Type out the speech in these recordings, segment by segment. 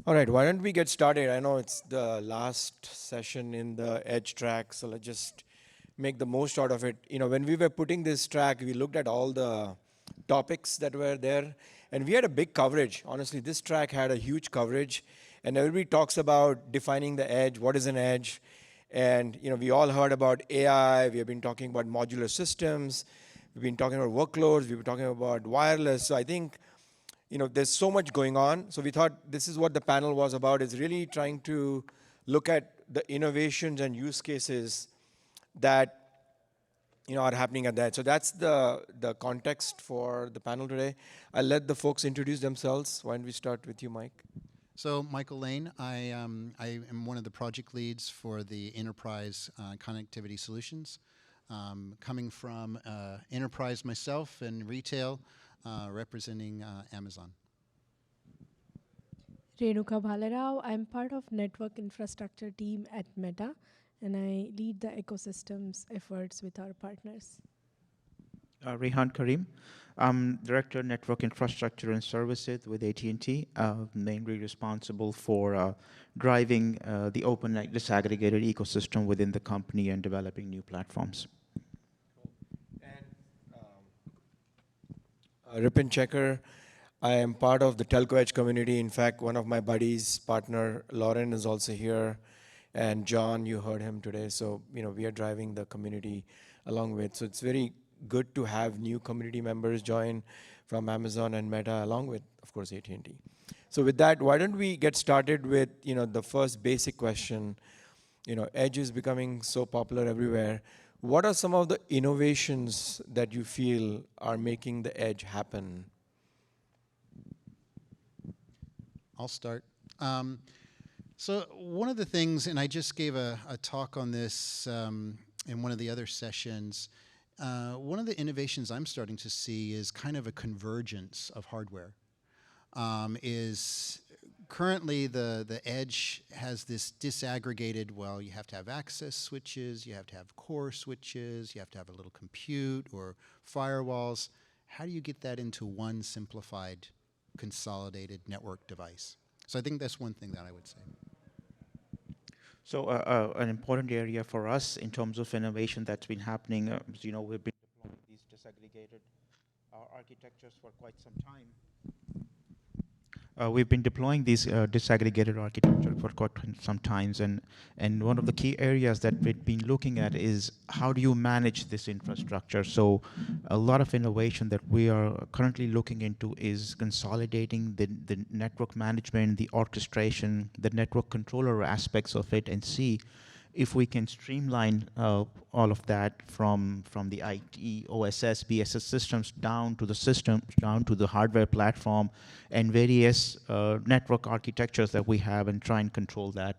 All right, why don't we get started? I know it's the last session in the Edge track, so let's just make the most out of it. You know, when we were putting this track, we looked at all the topics that were there, and we had a big coverage. Honestly, this track had a huge coverage, and everybody talks about defining the edge, what is an edge, and you know, we all heard about AI, we have been talking about modular systems, we've been talking about workloads, we've been talking about wireless, so I think you know, there's so much going on. So we thought this is what the panel was about, is really trying to look at the innovations and use cases that you know are happening at that. So that's the context for the panel today. I'll let the folks introduce themselves. Why don't we start with you, Mike? So Michael Lane, I am one of the project leads for the enterprise connectivity solutions. Coming from enterprise myself and retail, representing Amazon. Renuka Bhalarao. I'm part of network infrastructure team at Meta, and I lead the ecosystems efforts with our partners. Rehan Karim. I'm Director Network Infrastructure and Services with AT&T, mainly responsible for driving the open disaggregated ecosystem within the company and developing new platforms. And Ripin Checker. I am part of the Telco Edge community. In fact, one of my buddies, partner Lauren, is also here. And John, you heard him today. So, you know, we are driving the community along with. So it's very good to have new community members join from Amazon and Meta, along with, of course, AT&T. So with that, why don't we get started with, you know, the first basic question. You know, Edge is becoming so popular everywhere. What are some of the innovations that you feel are making the Edge happen? I'll start. So one of the things, and I just gave a talk on this in one of the other sessions, one of the innovations I'm starting to see is kind of a convergence of hardware. Is currently the Edge has this disaggregated, well, you have to have access switches, you have to have core switches, you have to have a little compute or firewalls. How do you get that into one simplified, consolidated network device? So I think that's one thing that I would say. So an important area for us in terms of innovation that's been happening, as you know, we've been deploying these disaggregated architectures for quite some time. We've been deploying these disaggregated architecture for quite some times, and one of the key areas that we've been looking at is how do you manage this infrastructure. So a lot of innovation that we are currently looking into is consolidating the network management, the orchestration, the network controller aspects of it, and see if we can streamline all of that from the IT, OSS, BSS systems down to the system, down to the hardware platform, and various network architectures that we have, and try and control that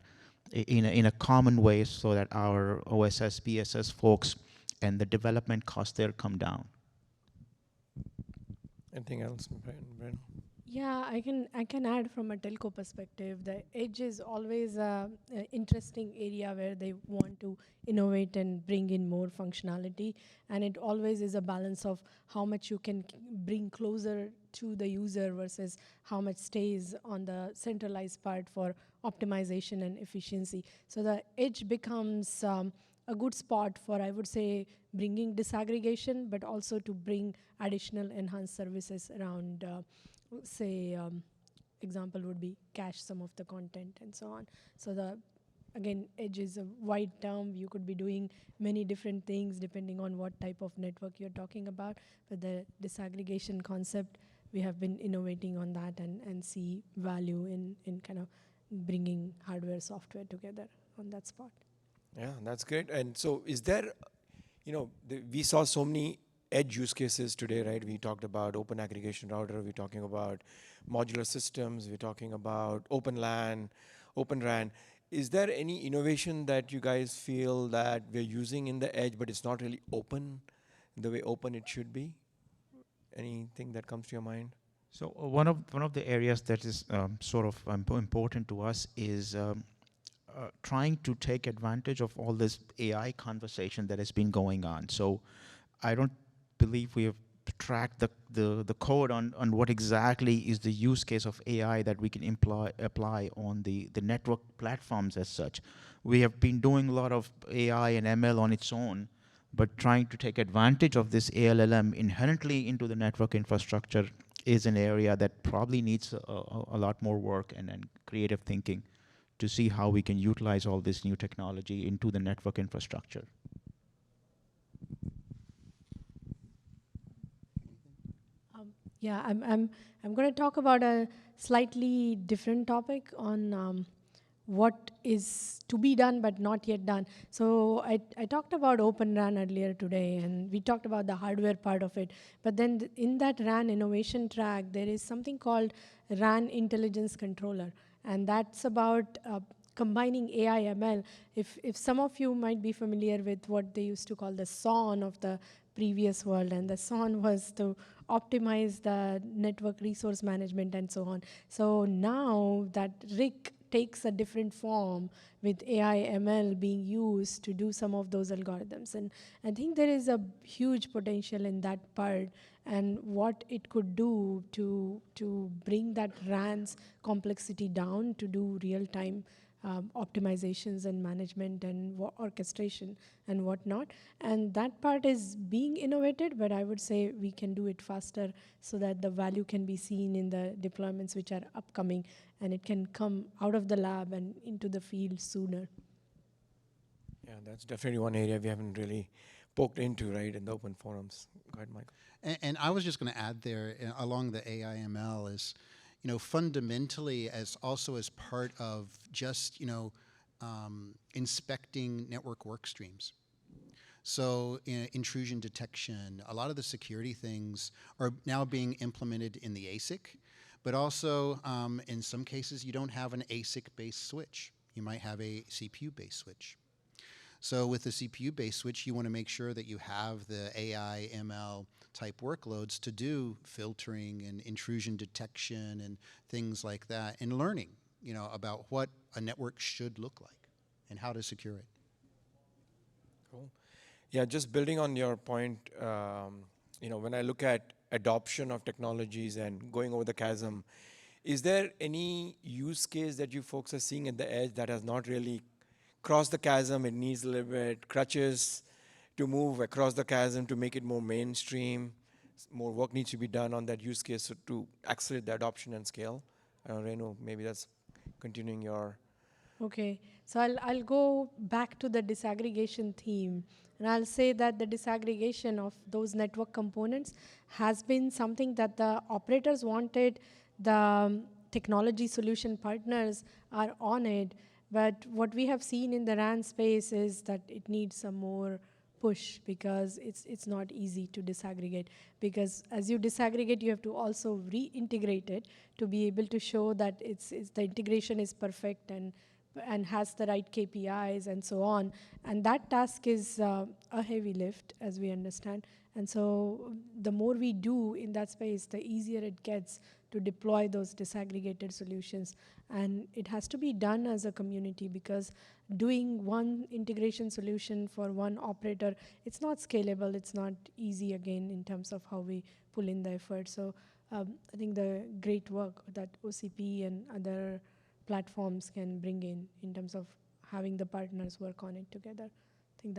in a common way so that our OSS, BSS folks and the development costs there come down. Anything else, Brent? Yeah, I can add from a telco perspective. The edge is always a interesting area where they want to innovate and bring in more functionality, and it always is a balance of how much you can bring closer to the user versus how much stays on the centralized part for optimization and efficiency. So the edge becomes a good spot for, I would say, bringing disaggregation, but also to bring additional enhanced services around say example would be cache some of the content and so on. So the again, edge is a wide term. You could be doing many different things depending on what type of network you're talking about. But the disaggregation concept, we have been innovating on that and see value in kind of bringing hardware, software together on that spot. Yeah, that's great. And so is there, you know, we saw so many edge use cases today, right? We talked about open aggregation router, we're talking about modular systems, we're talking about open LAN, open RAN. Is there any innovation that you guys feel that we're using in the edge, but it's not really open the way open it should be? Anything that comes to your mind? So one of the areas that is sort of important to us is trying to take advantage of all this AI conversation that has been going on. So I don't believe we have track the code on what exactly is the use case of AI that we can apply on the network platforms as such. We have been doing a lot of AI and ML on its own, but trying to take advantage of this ALLM inherently into the network infrastructure is an area that probably needs a lot more work and creative thinking to see how we can utilize all this new technology into the network infrastructure. Yeah, I'm going to talk about a slightly different topic on what is to be done but not yet done. So I talked about Open RAN earlier today, and we talked about the hardware part of it. But then in that RAN innovation track, there is something called RAN Intelligence Controller, and that's about combining AI ML. If some of you might be familiar with what they used to call the SON of the previous world, and the SON was to optimize the network resource management and so on. So now that RIC takes a different form with AI ML being used to do some of those algorithms. And I think there is a huge potential in that part and what it could do to bring that RAN's complexity down to do real-time optimizations and management and orchestration and whatnot. And that part is being innovated, but I would say we can do it faster so that the value can be seen in the deployments which are upcoming, and it can come out of the lab and into the field sooner. Yeah, that's definitely one area we haven't really poked into, right, in the open forums. Go ahead, Michael. And I was just going to add there, along the AI/ML is, fundamentally as also as part of just, inspecting network work streams. So intrusion detection, a lot of the security things are now being implemented in the ASIC, but also in some cases you don't have an ASIC-based switch. You might have a CPU-based switch. So with the CPU-based switch, you want to make sure that you have the AI, ML type workloads to do filtering and intrusion detection and things like that, and learning, about what a network should look like and how to secure it. Cool. Yeah, just building on your point, when I look at adoption of technologies and going over the chasm, is there any use case that you folks are seeing at the edge that has not really crossed the chasm? It needs a little bit crutches to move across the chasm to make it more mainstream. More work needs to be done on that use case to accelerate the adoption and scale. Renu, maybe that's continuing your... Okay, so I'll go back to the disaggregation theme, and I'll say that the disaggregation of those network components has been something that the operators wanted, the technology solution partners are on it, but what we have seen in the RAN space is that it needs some more push because it's not easy to disaggregate, because as you disaggregate you have to also reintegrate it to be able to show that it's the integration is perfect and has the right KPIs and so on. And that task is a heavy lift, as we understand. And so the more we do in that space, the easier it gets to deploy those disaggregated solutions. And it has to be done as a community, because doing one integration solution for one operator, it's not scalable, it's not easy again in terms of how we pull in the effort. So I think the great work that OCP and other platforms can bring in terms of having the partners work on it together. I think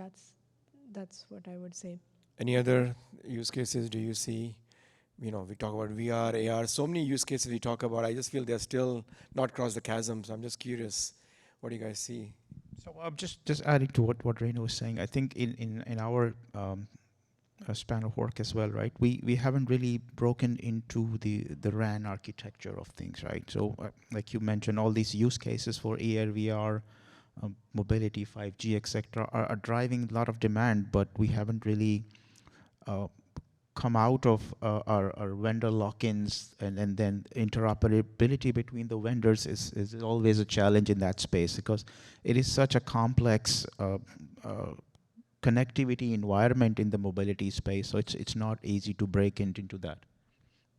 that's what I would say. Any other use cases do you see? We talk about VR, AR, so many use cases we talk about. I just feel they're still not crossed the chasm. So I'm just curious, what do you guys see? So just adding to what Renu was saying, I think in our span of work as well, right? We haven't really broken into the RAN architecture of things, right? So like you mentioned, all these use cases for AR, VR, mobility, 5G, etc., are driving a lot of demand, but we haven't really come out of our vendor lock-ins, and then interoperability between the vendors is always a challenge in that space, because it is such a complex connectivity environment in the mobility space, so it's not easy to break into that.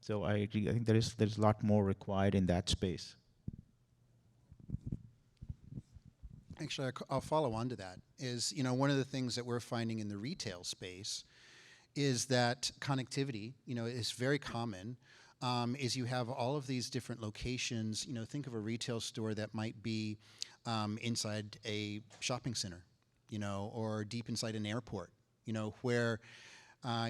So I agree. I think there's a lot more required in that space. Actually, I'll follow on to that. Is, one of the things that we're finding in the retail space is that connectivity, is very common. Is you have all of these different locations. Think of a retail store that might be inside a shopping center, or deep inside an airport, where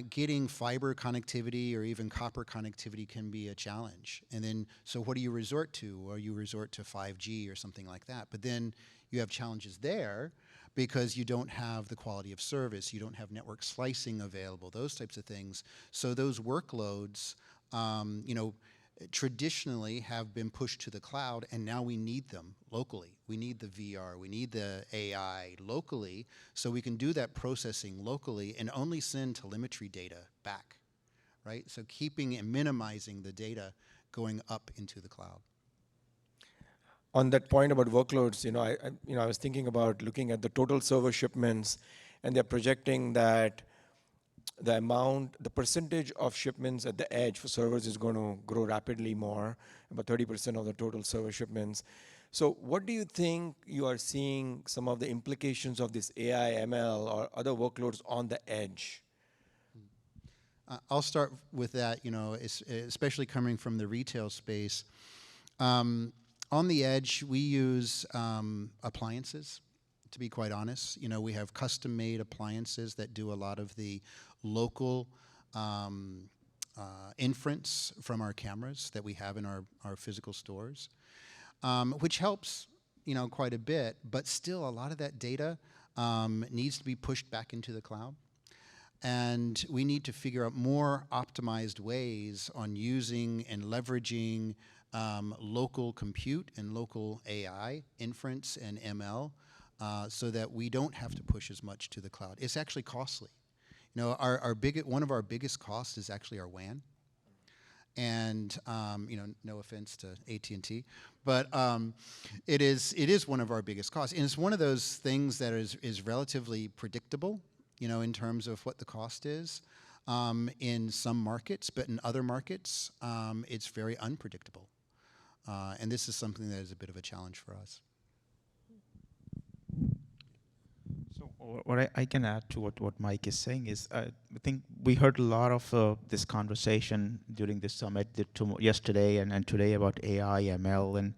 getting fiber connectivity or even copper connectivity can be a challenge. And then, so what do you resort to? Or you resort to 5G or something like that. But then you have challenges there because you don't have the quality of service, you don't have network slicing available, those types of things. So those workloads, traditionally have been pushed to the cloud, and now we need them locally. We need the VR, we need the AI locally, so we can do that processing locally and only send telemetry data back, right? So keeping and minimizing the data going up into the cloud. On that point about workloads, I was thinking about looking at the total server shipments, and they're projecting that the percentage of shipments at the edge for servers is going to grow rapidly more, about 30% of the total server shipments. So what do you think you are seeing some of the implications of this AI, ML, or other workloads on the edge? I'll start with that, especially coming from the retail space. On the edge, we use appliances, to be quite honest. We have custom-made appliances that do a lot of the local inference from our cameras that we have in our physical stores, which helps, quite a bit, but still a lot of that data needs to be pushed back into the cloud. And we need to figure out more optimized ways on using and leveraging local compute and local AI, inference and ML, so that we don't have to push as much to the cloud. It's actually costly. One of our biggest costs is actually our WAN. And no offense to AT&T, but it is one of our biggest costs, and it's one of those things that is relatively predictable, in terms of what the cost is in some markets, but in other markets, it's very unpredictable. And this is something that is a bit of a challenge for us. So what I can add to what Mike is saying is, I think we heard a lot of this conversation during this summit yesterday and today about AI, ML,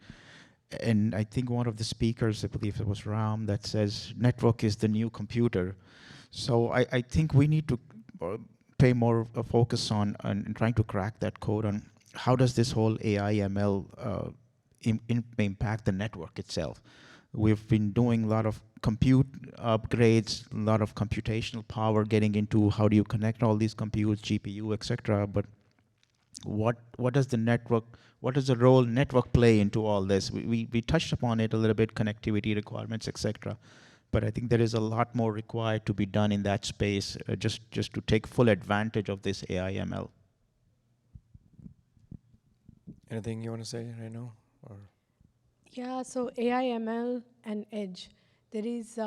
and I think one of the speakers, I believe it was Ram, that says network is the new computer. So I think we need to pay more focus on trying to crack that code on how does this whole AI, ML impact the network itself. We've been doing a lot of compute upgrades, a lot of computational power getting into how do you connect all these computes, GPU, etc. But what does the role network play into all this? We touched upon it a little bit, connectivity requirements, etc. But I think there is a lot more required to be done in that space, just to take full advantage of this AI, ML. Anything you want to say right now? Or? Yeah, so AI, ML, and edge. There is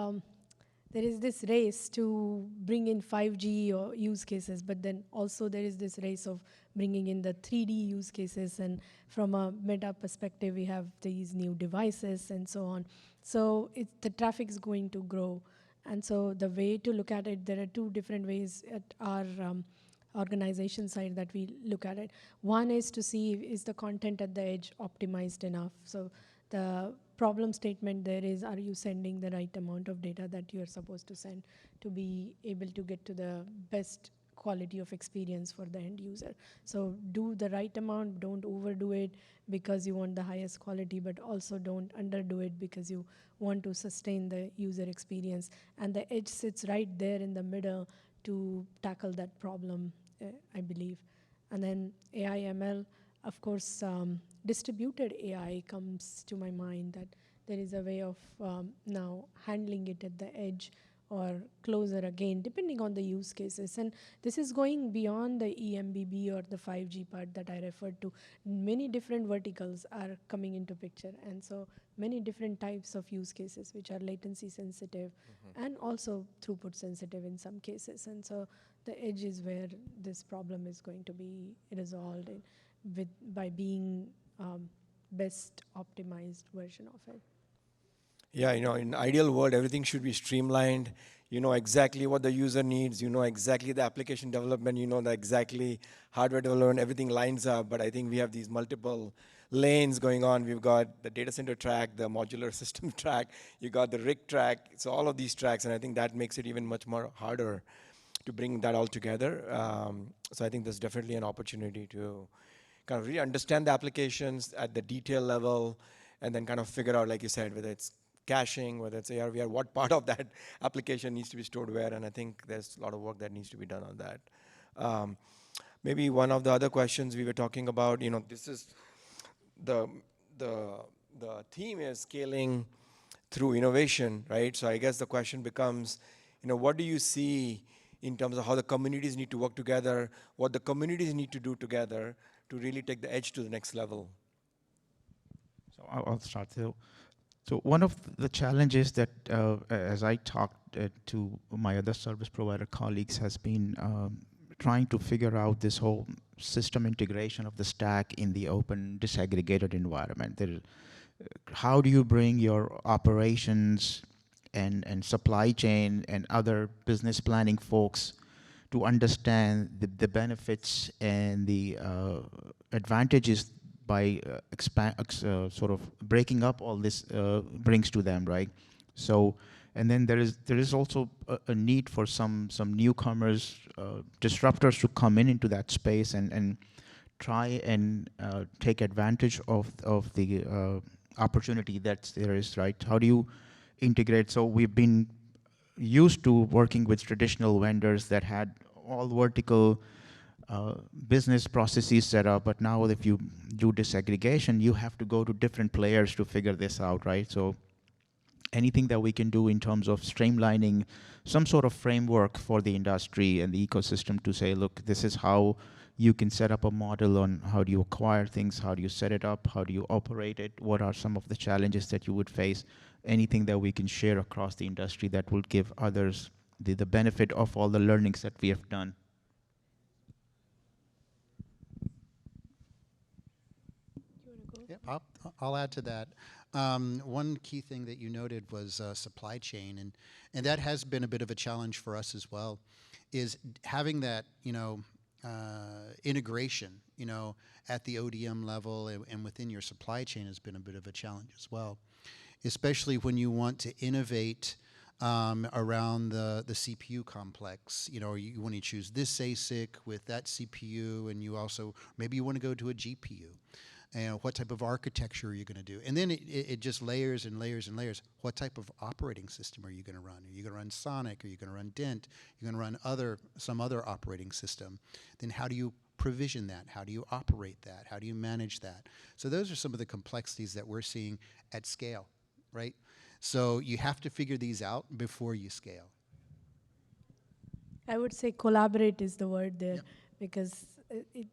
this race to bring in 5G or use cases, but then also there is this race of bringing in the 3D use cases, and from a meta perspective, we have these new devices and so on. So the traffic is going to grow. And so the way to look at it, there are two different ways at our organization side that we look at it. One is to see, is the content at the edge optimized enough? So the problem statement there is, are you sending the right amount of data that you're supposed to send to be able to get to the best quality of experience for the end user? So do the right amount, don't overdo it because you want the highest quality, but also don't underdo it because you want to sustain the user experience. And the edge sits right there in the middle to tackle that problem, I believe. And then AI, ML, of course, distributed AI comes to my mind, that there is a way of now handling it at the edge or closer again, depending on the use cases. And this is going beyond the EMBB or the 5G part that I referred to. Many different verticals are coming into picture, and so many different types of use cases which are latency sensitive and also throughput sensitive in some cases. And so the edge is where this problem is going to be resolved by being best optimized version of it. Yeah, in ideal world, everything should be streamlined. You know exactly what the user needs. You know exactly the application development. You know the exactly hardware development. Everything lines up. But I think we have these multiple lanes going on. We've got the data center track, the modular system track. You got the rig track. So all of these tracks, and I think that makes it even much more harder to bring that all together. So I think there's definitely an opportunity to kind of really understand the applications at the detail level, and then kind of figure out, like you said, whether it's caching, whether it's AR/VR, what part of that application needs to be stored where, and I think there's a lot of work that needs to be done on that. Um, Maybe one of the other questions we were talking about, this is the the the theme is scaling through innovation, right? So I guess the question becomes, what do you see in terms of how the communities need to work together, what the communities need to do together to really take the edge to the next level? So I'll start. So one of the challenges that, as I talked to my other service provider colleagues, has been trying to figure out this whole system integration of the stack in the open disaggregated environment. How do you bring your operations and supply chain and other business planning folks to understand the benefits and the advantages by sort of breaking up all this brings to them, right? So, and then there is also a need for some newcomers, disruptors to come into that space and try and take advantage of the opportunity that there is, right? How do you integrate? So we've been used to working with traditional vendors that had all vertical business processes set up, but now if you do disaggregation, you have to go to different players to figure this out, right? So anything that we can do in terms of streamlining some sort of framework for the industry and the ecosystem to say, look, this is how you can set up a model on how do you acquire things, how do you set it up, how do you operate it, what are some of the challenges that you would face, anything that we can share across the industry that will give others the benefit of all the learnings that we have done. Yeah, I'll add to that. One key thing that you noted was supply chain, and that has been a bit of a challenge for us as well, is having that, integration, at the ODM level and within your supply chain has been a bit of a challenge as well, especially when you want to innovate around the CPU complex. You want to choose this ASIC with that CPU, and you also, maybe you want to go to a GPU. What type of architecture are you going to do? And then it just layers and layers and layers. What type of operating system are you going to run? Are you going to run Sonic? Are you going to run Dent? Are you going to run some other operating system? Then how do you provision that? How do you operate that? How do you manage that? So those are some of the complexities that we're seeing at scale, right? So you have to figure these out before you scale. I would say collaborate is the word there, Yep. because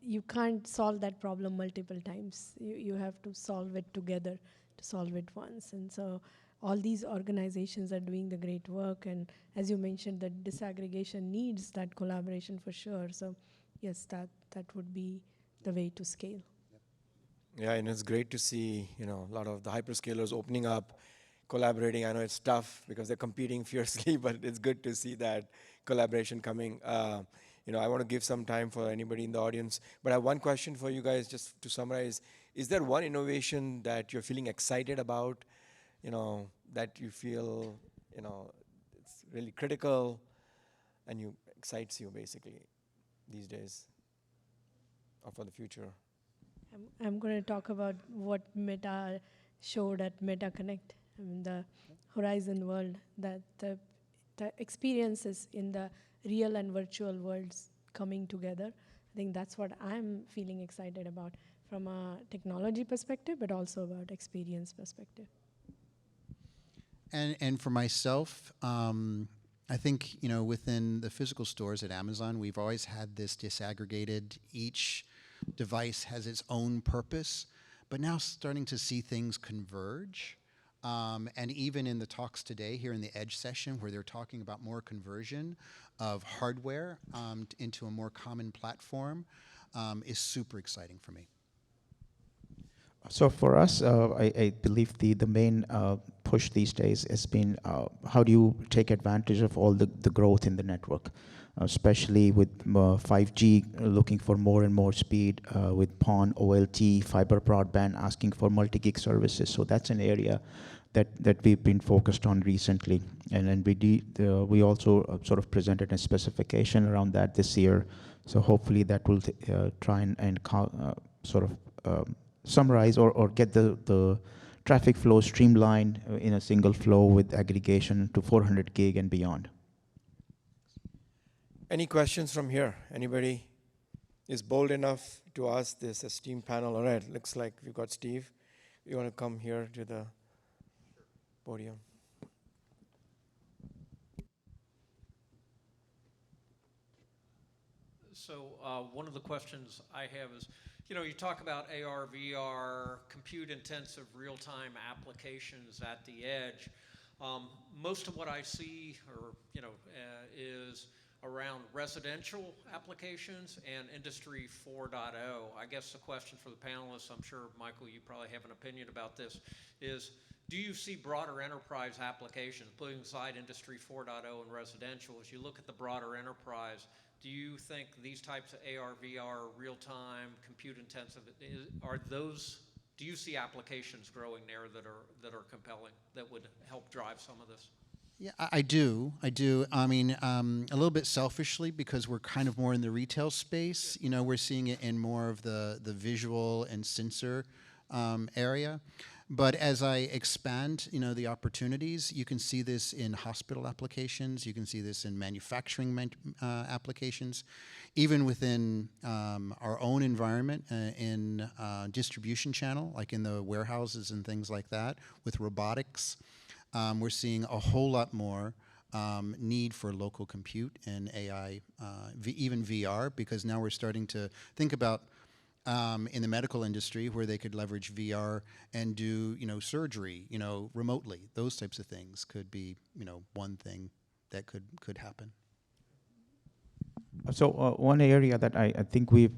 you can't solve that problem multiple times. You have to solve it together to solve it once. And so all these organizations are doing the great work. And as you mentioned, the disaggregation needs that collaboration for sure. So yes, that would be the way to scale. Yeah, and it's great to see, a lot of the hyperscalers opening up, collaborating. I know it's tough because they're competing fiercely, but it's good to see that collaboration coming. I want to give some time for anybody in the audience, but I have one question for you guys, just to summarize. Is there one innovation that you're feeling excited about, that you feel, it's really critical and you excites you basically these days or for the future? I'm going to talk about what Meta showed at Meta Connect. I mean, the Horizon world, that the experiences in the real and virtual worlds coming together. I think that's what I'm feeling excited about from a technology perspective, but also about experience perspective. And for myself, I think, within the physical stores at Amazon, we've always had this disaggregated, each device has its own purpose, but now starting to see things converge. And even in the talks today here in the Edge session, where they're talking about more conversion of hardware into a more common platform, is super exciting for me. So for us, I believe the main push these days has been how do you take advantage of all the growth in the network, especially with 5G looking for more and more speed, with PON, OLT, fiber broadband asking for multi-gig services. So that's an area that we've been focused on recently. And then we also sort of presented a specification around that this year. So hopefully that will try and sort of summarize or get the traffic flow streamlined in a single flow with aggregation to 400 gig and beyond. Any questions from here? Anybody is bold enough to ask this esteemed panel? All right, looks like we've got Steve. You want to come here to the podium? So one of the questions I have is, you talk about AR, VR, compute-intensive real-time applications at the edge. Most of what I see, is around residential applications and Industry 4.0. I guess the question for the panelists, I'm sure, Michael, you probably have an opinion about this, is do you see broader enterprise applications, putting aside Industry 4.0 and residential, as you look at the broader enterprise, do you think these types of AR, VR, real-time, compute-intensive, do you see applications growing there that are compelling, that would help drive some of this? Yeah, I do. I mean, a little bit selfishly because we're kind of more in the retail space. We're seeing it in more of the visual and sensor area. But as I expand, the opportunities, you can see this in hospital applications. You can see this in manufacturing applications, even within our own environment in distribution channel, like in the warehouses and things like that, with robotics. We're seeing a whole lot more need for local compute and AI, even VR, because now we're starting to think about in the medical industry where they could leverage VR and do, surgery, remotely. Those types of things could be, one thing that could happen. So one area that I think we've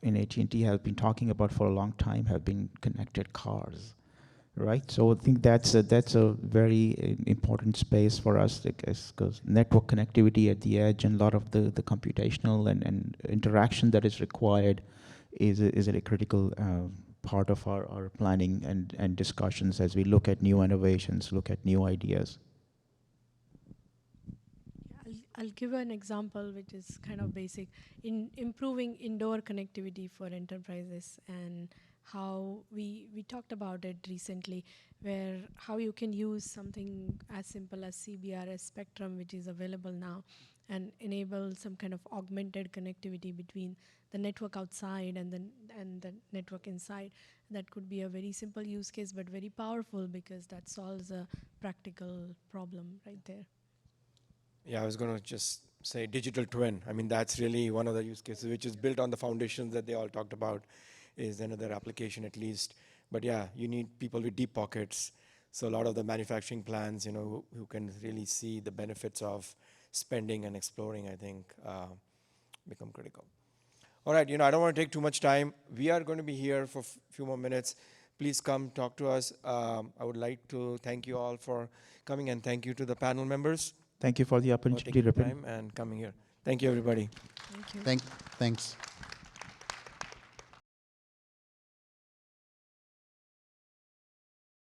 in AT&T have been talking about for a long time have been connected cars, right? So I think that's a very important space for us because network connectivity at the edge and a lot of the computational and interaction that is required is a critical part of our planning and discussions as we look at new innovations, look at new ideas. I'll give an example which is kind of basic. In improving indoor connectivity for enterprises, and how we talked about it recently, where how you can use something as simple as CBRS spectrum, which is available now, and enable some kind of augmented connectivity between the network outside and the network inside. That could be a very simple use case, but very powerful because that solves a practical problem right there. Yeah, I was going to just say digital twin. I mean, that's really one of the use cases, which is built on the foundations that they all talked about, is another application at least. But yeah, you need people with deep pockets. So a lot of the manufacturing plans, who can really see the benefits of spending and exploring, I think, become critical. All right, I don't want to take too much time. We are going to be here for a few more minutes. Please come talk to us. I would like to thank you all for coming, and thank you to the panel members. Thank you for the For opportunity, taking Ripon. time and coming here. Thank you, everybody. Thank you. Thanks.